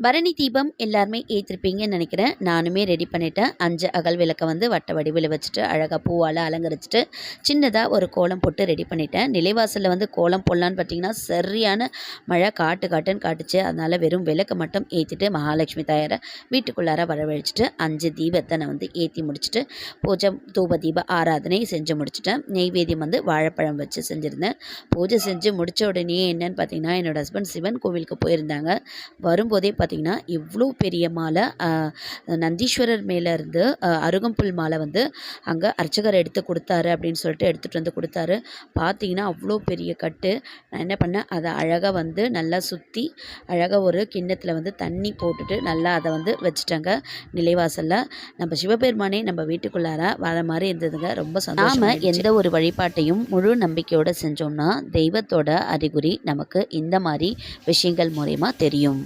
பரணி தீபம் எல்லாருமே ஏற்றிருப்பீங்கன்னு நினைக்கிறேன். நானுமே ரெடி பண்ணிட்டேன். 5 அகல் விளக்க வந்து வட்ட வடிவில் வச்சுட்டு அழகாக பூவால் அலங்கரிச்சுட்டு சின்னதாக ஒரு கோலம் போட்டு ரெடி பண்ணிட்டேன். நிலைவாசலில் வந்து கோலம் போடலான்னு பார்த்தீங்கன்னா சரியான மழை காட்டுன்னு காட்டுச்சு. அதனால் வெறும் விளக்கு மட்டும் ஏற்றிட்டு மகாலட்சுமி தாயாரை வீட்டுக்குள்ளார வரவழைச்சிட்டு 5 தீபத்தை நான் வந்து ஏற்றி முடிச்சுட்டு பூஜை தூப தீப ஆராதனை செஞ்சு முடிச்சுட்டேன். நெய்வேத்தியம் வந்து வாழைப்பழம் வச்சு செஞ்சுருந்தேன். பூஜை செஞ்சு முடித்த உடனே என்னென்னு பார்த்தீங்கன்னா என்னோடய ஹஸ்பண்ட் சிவன் கோவிலுக்கு போயிருந்தாங்க. வரும்போதே பார்த்திங்கன்னா இவ்வளோ பெரிய மாலை நந்தீஸ்வரர் மேலேருந்து அருகம்புல் மாலை வந்து அங்கே அர்ச்சகர் எடுத்து கொடுத்தாரு அப்படின்னு சொல்லிட்டு எடுத்துகிட்டு வந்து கொடுத்தாரு. பார்த்திங்கன்னா அவ்வளோ பெரிய கட்டு. நான் என்ன பண்ணேன், அதை அழகாக வந்து நல்லா சுற்றி அழகாக ஒரு கிண்ணத்தில் வந்து தண்ணி போட்டுட்டு நல்லா அதை வந்து வச்சுட்டாங்க. நிலைவாசலில் நம்ம சிவபெருமானே நம்ம வீட்டுக்குள்ளார வர மாதிரி இருந்ததுங்க. ரொம்ப சந்தோஷம். நாம் எந்த ஒரு வழிபாட்டையும் முழு நம்பிக்கையோடு செஞ்சோம்னா தெய்வத்தோட அறிகுறி நமக்கு இந்த மாதிரி விஷயங்கள் மூலயமா தெரியும்.